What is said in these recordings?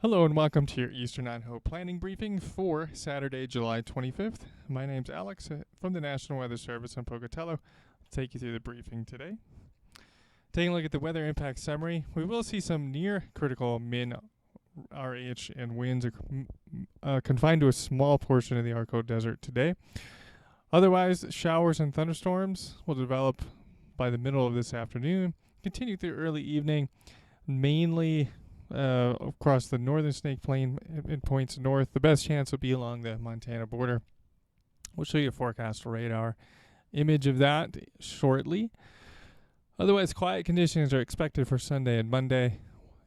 Hello and welcome to your Eastern Idaho planning briefing for Saturday, July 25th. My name's Alex from the National Weather Service in Pocatello. I'll take you through the briefing today. Taking a look at the weather impact summary, we will see some near critical min RH and winds confined to a small portion of the Arco Desert today. Otherwise, showers and thunderstorms will develop by the middle of this afternoon, continue through early evening, mainly across the northern Snake Plain and points north. The best chance will be along the Montana border. We'll show you a forecast radar image of that shortly. Otherwise, quiet conditions are expected for Sunday and Monday,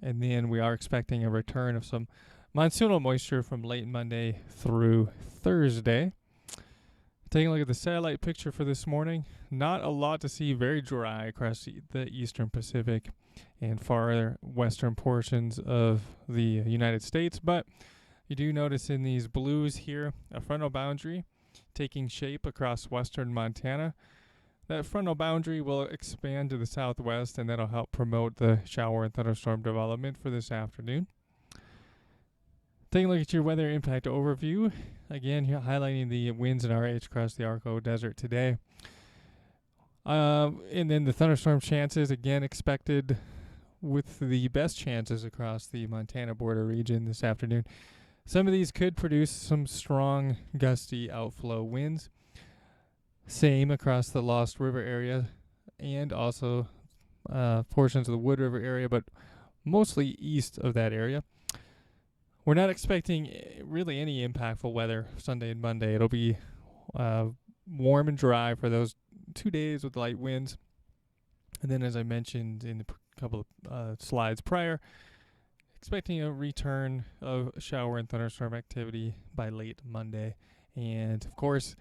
and then we are expecting a return of some monsoonal moisture from late Monday through Thursday. Taking a look at the satellite picture for this morning, not a lot to see, very dry across the eastern Pacific and farther western portions of the United States, but you do notice in these blues here a frontal boundary taking shape across western Montana. That frontal boundary will expand to the southwest, and that'll help promote the shower and thunderstorm development for this afternoon. Taking a look at your weather impact overview, again here highlighting the winds and RH across the Arco Desert today. And then the thunderstorm chances, again expected with the best chances across the Montana border region this afternoon. Some of these could produce some strong gusty outflow winds. Same across the Lost River area and also portions of the Wood River area, but mostly east of that area. We're not expecting really any impactful weather Sunday and Monday. It'll be warm and dry for those 2 days with light winds. And then, as I mentioned in the couple of slides prior, expecting a return of shower and thunderstorm activity by late Monday. And, of course,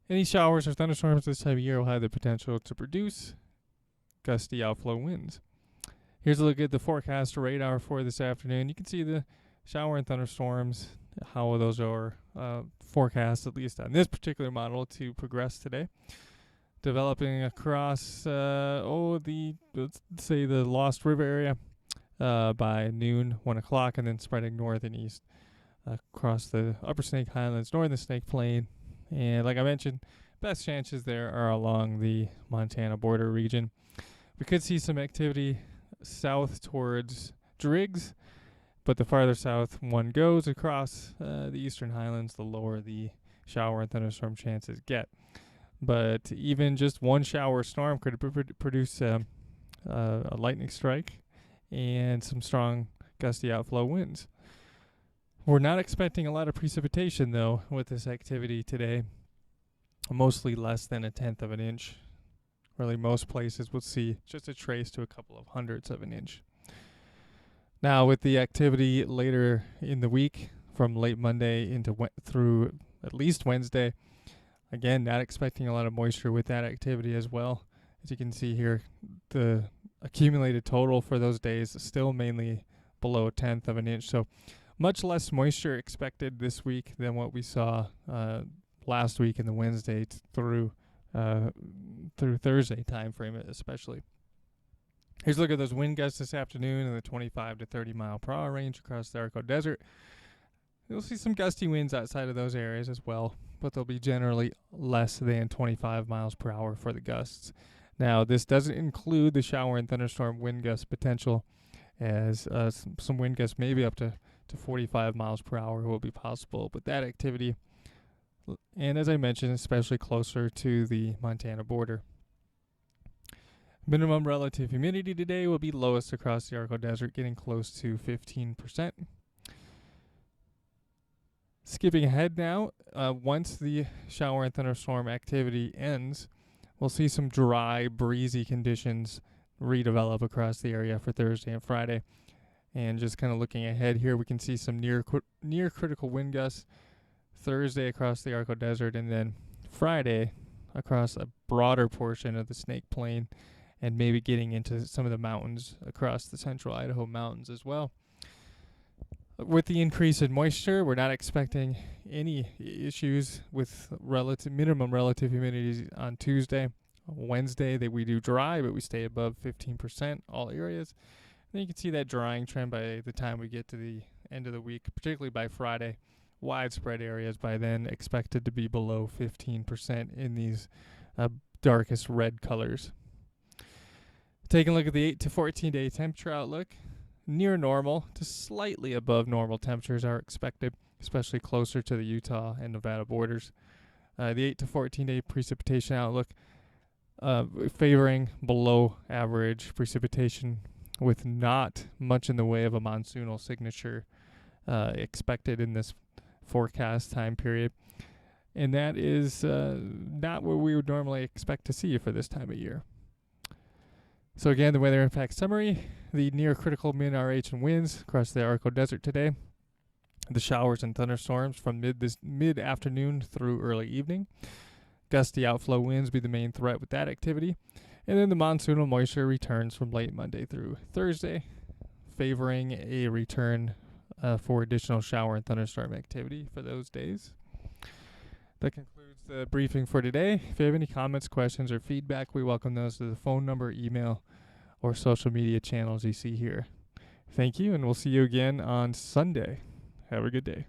any showers or thunderstorms this time of year will have the potential to produce gusty outflow winds. Here's a look at the forecast radar for this afternoon. You can see the shower and thunderstorms, how those are forecast, at least on this particular model, to progress today. Developing across, let's say the Lost River area by noon, 1 o'clock, and then spreading north and east across the Upper Snake Highlands, northern Snake Plain. And like I mentioned, best chances there are along the Montana border region. We could see some activity south towards Driggs, but the farther south one goes across the eastern highlands, the lower the shower and thunderstorm chances get. But even just one shower storm could produce a lightning strike and some strong gusty outflow winds. We're not expecting a lot of precipitation, though, with this activity today. Mostly less than 1/10 of an inch. Really, most places will see just a trace to a couple of hundredths of an inch. Now, with the activity later in the week, from late Monday through at least Wednesday, again, not expecting a lot of moisture with that activity as well. As you can see here, the accumulated total for those days is still mainly below 1/10 of an inch. So much less moisture expected this week than what we saw last week in the Wednesday through Thursday time frame, especially. Here's a look at those wind gusts this afternoon in the 25 to 30 mile per hour range across the Arco Desert. You'll see some gusty winds outside of those areas as well, but they'll be generally less than 25 miles per hour for the gusts. Now, this doesn't include the shower and thunderstorm wind gust potential, as some wind gusts maybe up to 45 miles per hour will be possible with that activity. And as I mentioned, especially closer to the Montana border. Minimum relative humidity today will be lowest across the Arco Desert, getting close to 15%. Skipping ahead now, once the shower and thunderstorm activity ends, we'll see some dry, breezy conditions redevelop across the area for Thursday and Friday. And just kind of looking ahead here, we can see some near critical wind gusts Thursday across the Arco Desert, and then Friday across a broader portion of the Snake Plain, and maybe getting into some of the mountains across the central Idaho mountains as well. With the increase in moisture, we're not expecting any issues with minimum relative humidity on Tuesday. Wednesday, we do dry, but we stay above 15% all areas. Then you can see that drying trend by the time we get to the end of the week, particularly by Friday. Widespread areas by then expected to be below 15% in these darkest red colors. Taking a look at the 8 to 14 day temperature outlook, near normal to slightly above normal temperatures are expected, especially closer to the Utah and Nevada borders. The 8 to 14 day precipitation outlook favoring below average precipitation with not much in the way of a monsoonal signature expected in this forecast time period. And that is not what we would normally expect to see for this time of year. So again, the weather impact summary, the near critical min-RH and winds across the Arco Desert today. The showers and thunderstorms from mid-afternoon through early evening. Gusty outflow winds be the main threat with that activity. And then the monsoonal moisture returns from late Monday through Thursday, favoring a return for additional shower and thunderstorm activity for those days. That concludes the briefing for today. If you have any comments, questions, or feedback, we welcome those to the phone number, email, or social media channels you see here. Thank you, and we'll see you again on Sunday. Have a good day.